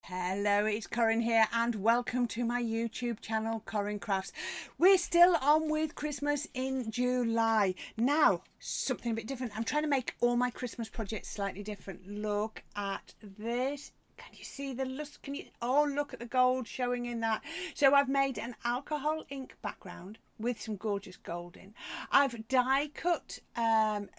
Hello, it's Corrine here and welcome to my YouTube channel, Corrine Crafts. We're still on with Christmas in July. Now, something a bit different. I'm trying to make all my Christmas projects slightly different. Look at this. Can you see the look? Look at the gold showing in that. So I've made an alcohol ink background with some gorgeous gold in. I've die cut an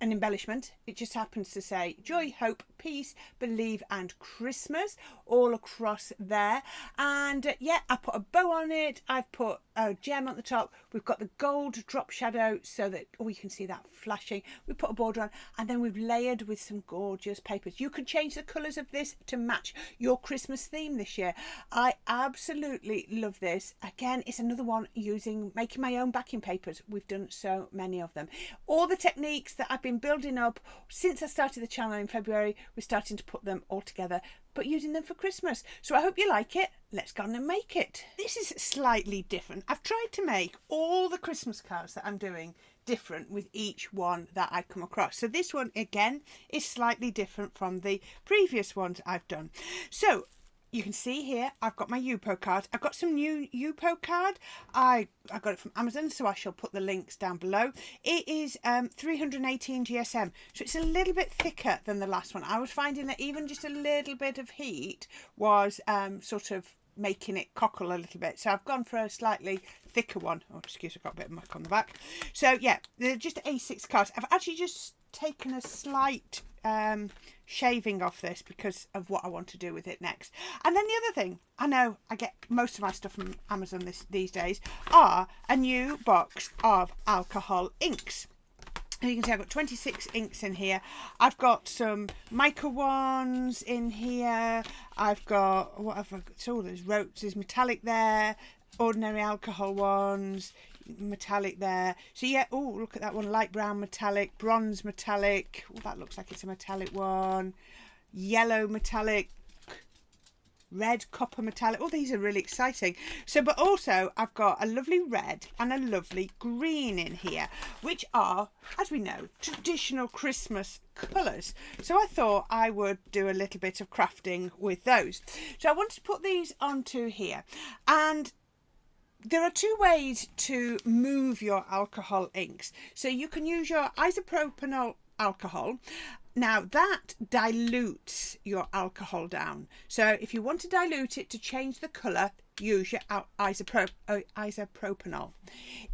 embellishment. It just happens to say joy, hope, peace, believe and Christmas all across there. And yeah, I put a bow on it. I've put a gem on the top. We've got the gold drop shadow so that you can see that flashing. We put a border on and then we've layered with some gorgeous papers. You can change the colours of this to match your Christmas theme this year. I absolutely love this. Again, it's another one making my own backing papers. We've done so many of them. All the techniques that I've been building up since I started the channel in February, we're starting to put them all together, but using them for Christmas. So I hope you like it. Let's go on and make it. This is slightly different. I've tried to make all the Christmas cards that I'm doing different with each one that I come across. So this one again is slightly different from the previous ones I've done. So you can see here I've got my Yupo card. I've got some new Yupo card. I got it from Amazon, so I shall put the links down below. It is 318 GSM, so it's a little bit thicker than the last one. I was finding that even just a little bit of heat was sort of making it cockle a little bit, so I've gone for a slightly thicker one. Oh, excuse me, I've got a bit of muck on the back. So yeah, they're just A6 cards. I've actually just taken a slight shaving off this because of what I want to do with it next. And then the other thing, I know I get most of my stuff from Amazon these days, are a new box of alcohol inks. And you can see I've got 26 inks in here. I've got some mica ones in here. I've got, what have I got? So there's metallic there, ordinary alcohol ones, metallic there. So yeah, oh, look at that one, light brown metallic, bronze metallic. Oh, that looks like it's a metallic one. Yellow metallic, red copper metallic. Oh, these are really exciting. So, but also I've got a lovely red and a lovely green in here, which are, as we know, traditional Christmas colours. So I thought I would do a little bit of crafting with those. So I wanted to put these onto here, and there are two ways to move your alcohol inks. So you can use your isopropyl alcohol. Now that dilutes your alcohol down. So if you want to dilute it to change the colour, use your isopropanol.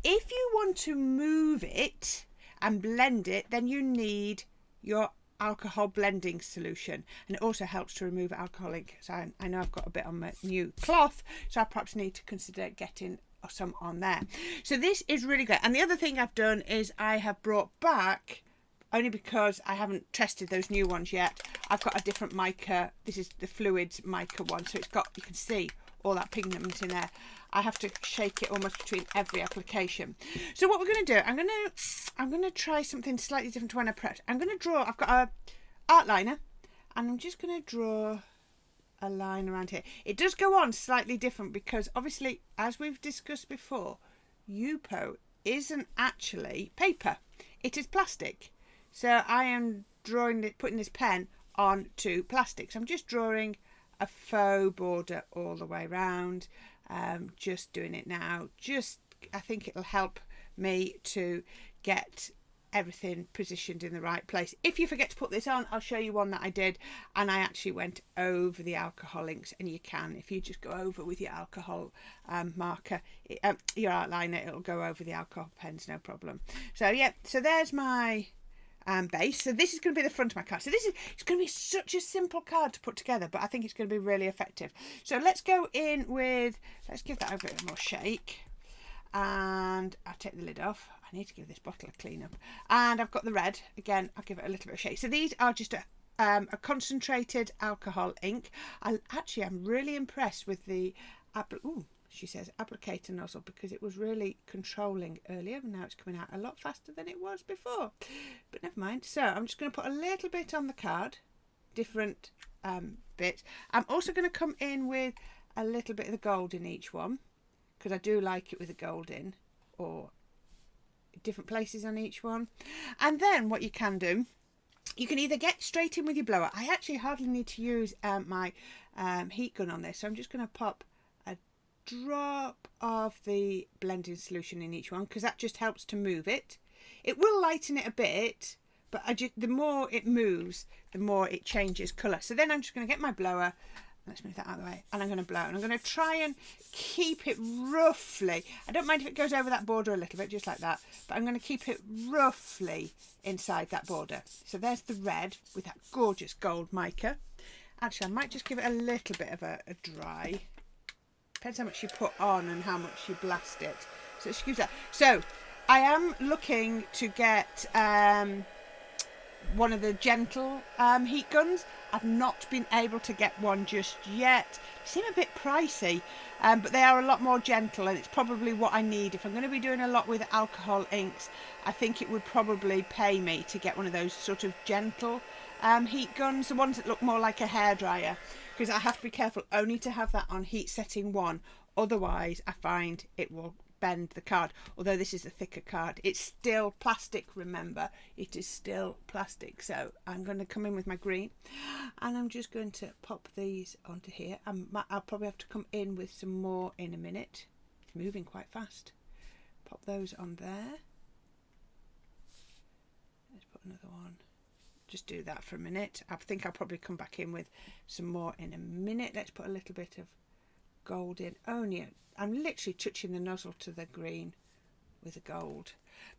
If you want to move it and blend it, then you need your alcohol blending solution, and it also helps to remove alcohol ink. So I know I've got a bit on my new cloth, so I perhaps need to consider getting some on there. So this is really great. And the other thing I've done is I have brought back, only because I haven't tested those new ones yet, I've got a different mica. This is the fluids mica one, so it's got, you can see all that pigment in there. I have to shake it almost between every application. So what we're going to do, I'm going to try something slightly different to when I prepped. I'm going to draw, I've got a art liner, and I'm just going to draw a line around here. It does go on slightly different because obviously, as we've discussed before, Yupo isn't actually paper, it is plastic. So I am putting this pen onto plastic. So I'm just drawing a faux border all the way around. Just doing it now. I think it'll help me to get everything positioned in the right place. If you forget to put this on, I'll show you one that I did, and I actually went over the alcohol inks, and you can, if you just go over with your alcohol marker, your outliner, it'll go over the alcohol pens, no problem. So yeah, so there's my base. So this is going to be the front of my card. So it's going to be such a simple card to put together, but I think it's going to be really effective. So let's go in with, let's give that a bit more shake, and I'll take the lid off. I need to give this bottle a clean up. And I've got the red again. I'll give it a little bit of shake. So these are just a concentrated alcohol ink. I'm really impressed with the she says applicator nozzle, because it was really controlling earlier, and now it's coming out a lot faster than it was before, but never mind. So I'm just going to put a little bit on the card, different bits. I'm also going to come in with a little bit of the gold in each one, because I do like it with the gold in, or different places on each one. And then what you can do You can either get straight in with your blower. I actually hardly need to use my heat gun on this. So I'm just going to pop a drop of the blending solution in each one, because that just helps to move it. It will lighten it a bit, but the more it moves, the more it changes colour. So then I'm just going to get my blower. Let's move that out of the way. And I'm going to blow. And I'm going to try and keep it roughly. I don't mind if it goes over that border a little bit, just like that. But I'm going to keep it roughly inside that border. So there's the red with that gorgeous gold mica. Actually, I might just give it a little bit of a dry. Depends how much you put on and how much you blast it. So excuse that. So I am looking to get one of the gentle heat guns. I've not been able to get one just yet. They seem a bit pricey, but they are a lot more gentle, and it's probably what I need. If I'm going to be doing a lot with alcohol inks, I think it would probably pay me to get one of those sort of gentle heat guns, the ones that look more like a hairdryer, because I have to be careful only to have that on heat setting 1. Otherwise, I find it will bend the card. Although this is a thicker card, it's still plastic, remember, it is still plastic. So I'm going to come in with my green, and I'm just going to pop these onto here. I'll probably have to come in with some more in a minute. It's moving quite fast. Pop those on there. Let's put another one. Just do that for a minute. I think I'll probably come back in with some more in a minute. Let's put a little bit of gold in. Only I'm literally touching the nozzle to the green with the gold.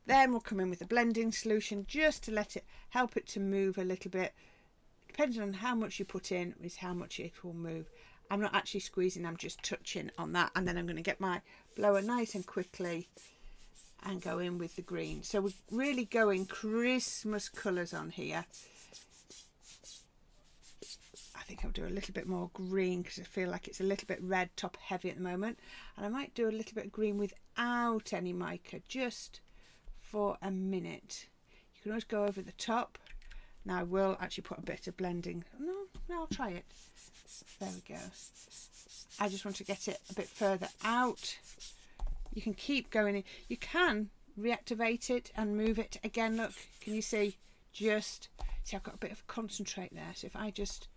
Then we'll come in with the blending solution just to help it to move a little bit. Depending on how much you put in is how much it will move. I'm not actually squeezing, I'm just touching on that. And then I'm going to get my blower nice and quickly and go in with the green. So we're really going Christmas colours on here. I think I'll do a little bit more green because I feel like it's a little bit red top heavy at the moment, and I might do a little bit of green without any mica just for a minute. You can always go over the top. Now I will actually put a bit of blending. No, I'll try it. There we go. I just want to get it a bit further out. You can keep going in. You can reactivate it and move it again. Look, can you see? See, I've got a bit of concentrate there. So if I just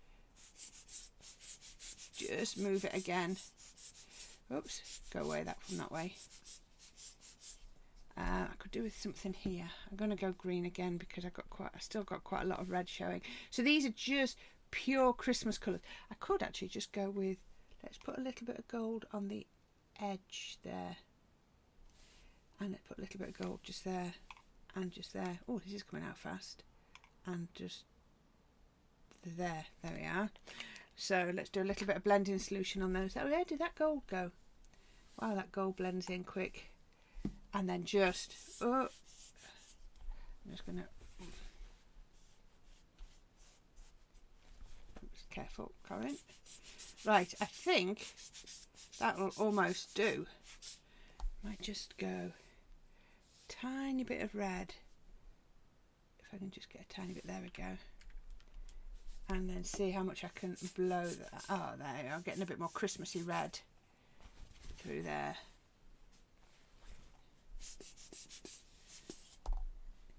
move it again. Oops, go away from that way. I could do with something here. I'm going to go green again because I still got quite a lot of red showing. So these are just pure Christmas colours. I could actually just go with, let's put a little bit of gold on the edge there. And let's put a little bit of gold just there and just there. Oh, this is coming out fast. And just there we are. So let's do a little bit of blending solution on those. Oh, where did that gold go? Wow, that gold blends in quick. And then I'm just going to... Careful, Corrine. Right, I think that will almost do. Might just go tiny bit of red. If I can just get a tiny bit, there we go. And then see how much I can blow that. Oh, there you go. I'm getting a bit more Christmassy red through there.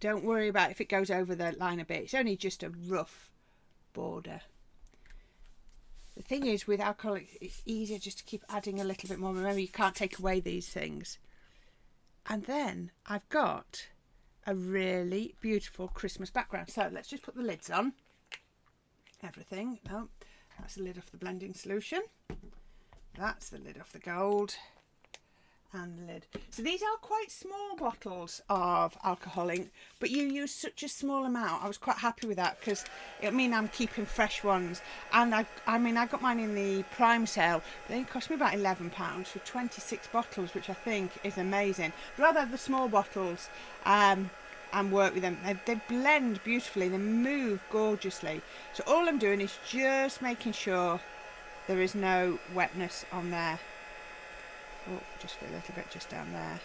Don't worry about if it goes over the line a bit. It's only just a rough border. The thing is, with alcohol, it's easier just to keep adding a little bit more. Remember, you can't take away these things. And then I've got a really beautiful Christmas background. So let's just put the lids on. Everything. Oh, that's the lid off the blending solution. That's the lid off the gold. And the lid. So these are quite small bottles of alcohol ink, but you use such a small amount. I was quite happy with that because it'll mean I'm keeping fresh ones. And I mean, I got mine in the Prime sale. They cost me about £11 for 26 bottles, which I think is amazing. I'd rather have the small bottles and work with them. They blend beautifully. They move gorgeously. So all I'm doing is just making sure there is no wetness on there. Oh, just for a little bit just down there.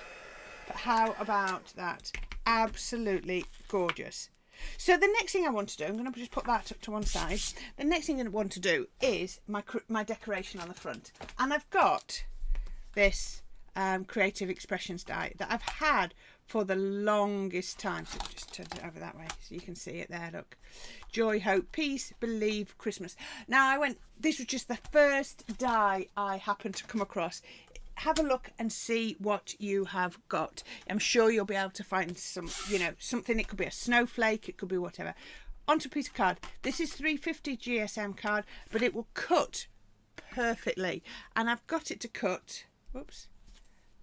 But how about that? Absolutely gorgeous. So the next thing I want to do, I'm going to just put that up to one side. The next thing I want to do is my decoration on the front. And I've got this Creative Expressions die that I've had for the longest time. So just turn it over that way so you can see it there. Look, joy, hope, peace, believe, Christmas. Now this was just the first die I happened to come across. Have a look and see what you have got. I'm sure you'll be able to find some, you know, something. It could be a snowflake, it could be whatever. Onto a piece of card. This is 350 GSM card, but it will cut perfectly. And I've got it to cut, whoops,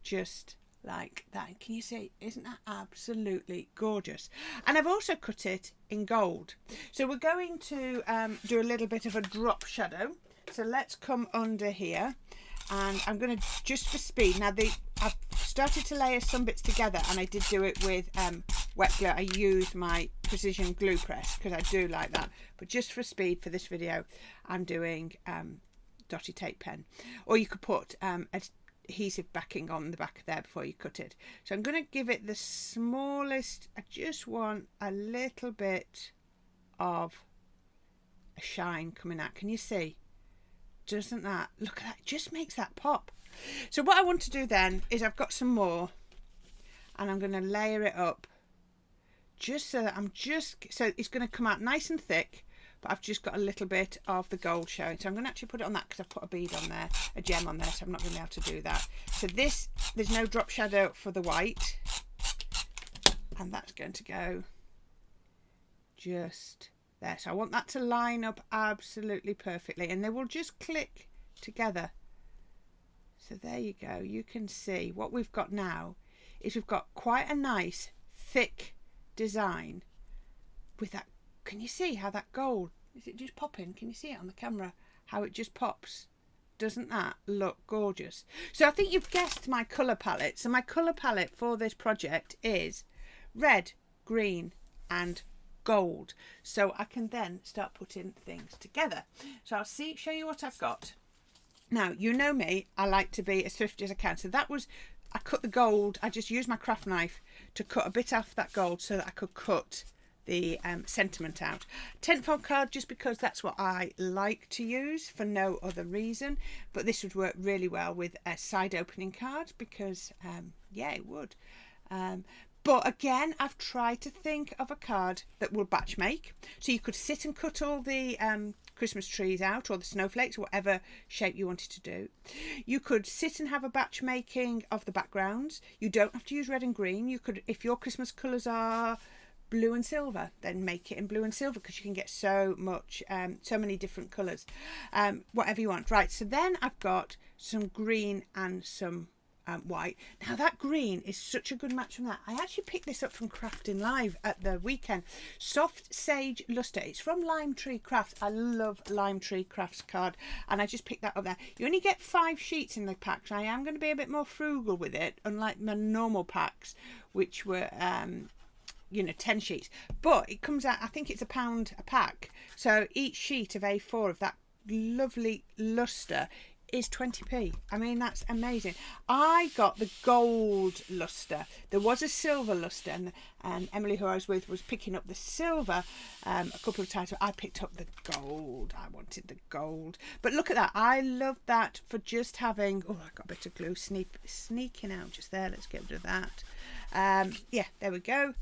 just like that. Can you see? Isn't that absolutely gorgeous? And I've also cut it in gold. So we're going to do a little bit of a drop shadow. So let's come under here. And I'm going to, just for speed, now I've started to layer some bits together, and I did do it with wet glue. I used my precision glue press because I do like that, but just for speed for this video I'm doing dotty tape pen, or you could put adhesive backing on the back there before you cut it. So I'm going to give it the smallest, I just want a little bit of a shine coming out. Can you see? Doesn't that look at that? It just makes that pop. So what I want to do then is I've got some more, and I'm going to layer it up just so that so it's going to come out nice and thick, but I've just got a little bit of the gold showing. So I'm going to actually put it on that because I've put a bead on there, a gem on there, so I'm not going to be able to do that. So there's no drop shadow for the white, and that's going to go just there. So I want that to line up absolutely perfectly, and they will just click together. So there you go. You can see what we've got now is we've got quite a nice thick design with that. Can you see how that gold, is it just popping? Can you see it on the camera how it just pops? Doesn't that look gorgeous? So I think you've guessed my colour palette. So my colour palette for this project is red, green and gold, so I can then start putting things together. So I'll show you what I've got. Now, you know me, I like to be as thrifty as I can. So that was, I cut the gold, I just used my craft knife to cut a bit off that gold so that I could cut the sentiment out. Tentfold card, just because that's what I like to use for no other reason, but this would work really well with a side opening card because yeah, it would. But again, I've tried to think of a card that will batch make. So you could sit and cut all the Christmas trees out, or the snowflakes, or whatever shape you wanted to do. You could sit and have a batch making of the backgrounds. You don't have to use red and green. You could, if your Christmas colours are blue and silver, then make it in blue and silver, because you can get so much, so many different colours, whatever you want. Right, so then I've got some green and some white. Now that green is such a good match from that. I actually picked this up from Crafting Live at the weekend. Soft Sage Luster. It's from Lime Tree Crafts. I love Lime Tree Crafts card, and I just picked that up there. You only get 5 sheets in the pack, so I am going to be a bit more frugal with it, unlike my normal packs, which were you know, 10 sheets. But it comes out, I think it's £1 a pack, so each sheet of A4 of that lovely luster is 20p. I mean, that's amazing. I got the gold luster. There was a silver luster, and Emily, who I was with, was picking up the silver a couple of times. I picked up the gold. I wanted the gold. But look at that. I love that for just having, oh, I got a bit of glue sneaking out just there. Let's get rid of that. Yeah, there we go.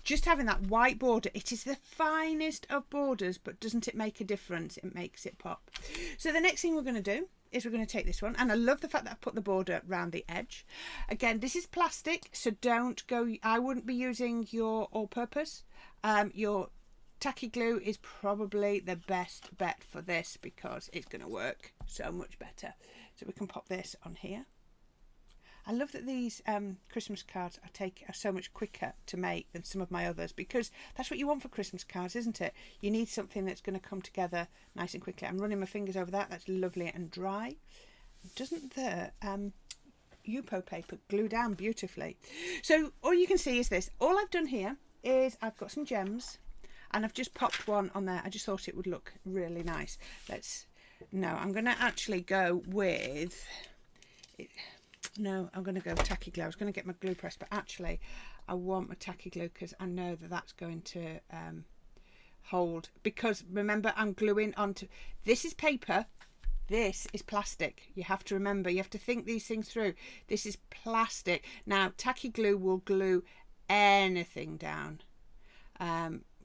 Just having that white border, it is the finest of borders, but doesn't it make a difference? It makes it pop. So the next thing we're going to do is we're going to take this one, and I love the fact that I've put the border around the edge. Again, this is plastic, so don't go, I wouldn't be using your all-purpose. Your tacky glue is probably the best bet for this because it's going to work so much better. So we can pop this on here. I love that these Christmas cards are so much quicker to make than some of my others, because that's what you want for Christmas cards, isn't it? You need something that's going to come together nice and quickly. I'm running my fingers over that. That's lovely and dry. Doesn't the Yupo paper glue down beautifully? So all you can see is this. All I've done here is I've got some gems, and I've just popped one on there. I just thought it would look really nice. No, I'm going to actually go with it. No, I'm going to go tacky glue. I was going to get my glue press, but actually I want my tacky glue because I know that that's going to hold. Because remember, I'm gluing onto, this is paper, this is plastic. You have to remember, you have to think these things through. This is plastic. Now, tacky glue will glue anything down.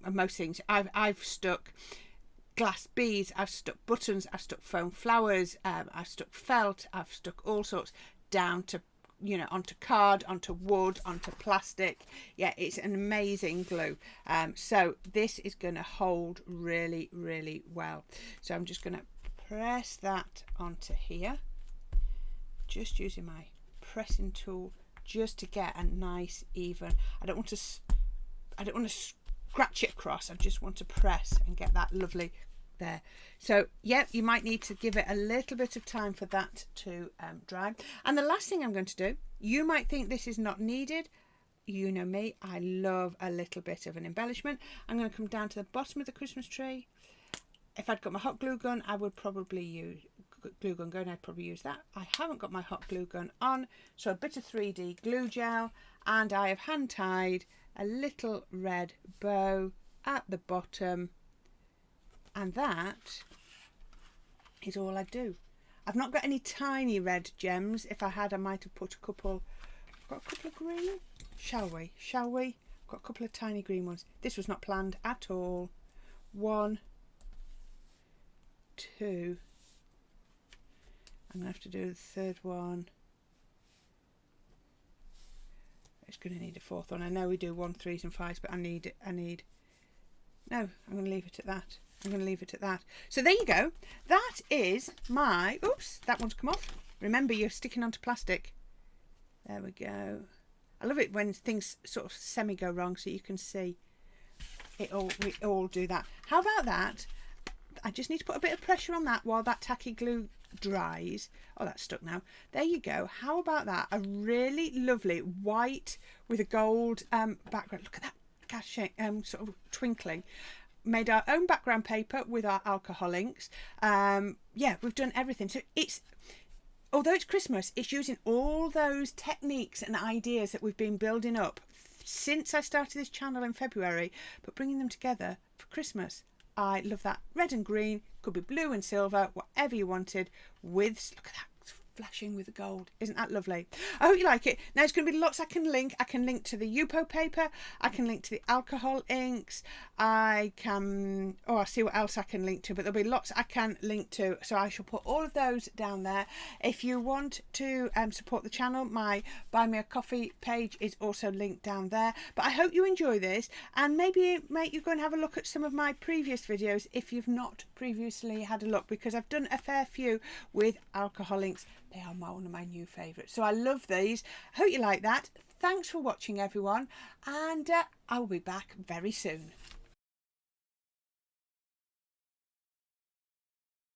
Most things. I've stuck glass beads, I've stuck buttons, I've stuck foam flowers, I've stuck felt, I've stuck all sorts down to, you know, onto card, onto wood, onto plastic. Yeah, it's an amazing glue. So this is going to hold really, really well. So I'm just going to press that onto here, just using my pressing tool just to get a nice even. I don't want to scratch it across. I just want to press and get that lovely there. So yeah, you might need to give it a little bit of time for that to dry. And the last thing I'm going to do, you might think this is not needed. You know me, I love a little bit of an embellishment. I'm going to come down to the bottom of the Christmas tree. If I'd got my hot glue gun, I would probably use I'd probably use that. I haven't got my hot glue gun on, so a bit of 3D glue gel, and I have hand tied a little red bow at the bottom, and that is all I do. I've not got any tiny red gems. If I had, I might have put a couple. I've got a couple of green. Shall we? I've got a couple of tiny green ones. This was not planned at all. 1, 2. I'm going to have to do the third one. It's going to need a fourth one. I know we do 1, 3s and 5s, but I need. No, I'm going to leave it at that. So there you go. That is my, oops, that one's come off. Remember, you're sticking onto plastic. There we go. I love it when things sort of semi go wrong, so you can see it all. We all do that. How about that? I just need to put a bit of pressure on that while that tacky glue dries. Oh, that's stuck now. There you go. How about that? A really lovely white with a gold background. Look at that caching, sort of twinkling. Made our own background paper with our alcohol inks. Yeah, we've done everything. So it's, although it's Christmas, it's using all those techniques and ideas that we've been building up since I started this channel in February, but bringing them together for Christmas. I love that. Red and green, could be blue and silver, whatever you wanted, with, look at that, flashing with the gold. Isn't that lovely? I hope you like it. Now it's going to be lots I can link. I can link to the Yupo paper. I can link to the alcohol inks. I can, oh, I'll see what else I can link to, but there'll be lots I can link to. So I shall put all of those down there. If you want to support the channel, my Buy Me a Coffee page is also linked down there. But I hope you enjoy this, and maybe you go and have a look at some of my previous videos if you've not previously had a look, because I've done a fair few with alcohol inks. They are one of my new favourites. So I love these. I hope you like that. Thanks for watching, everyone. And I will be back very soon.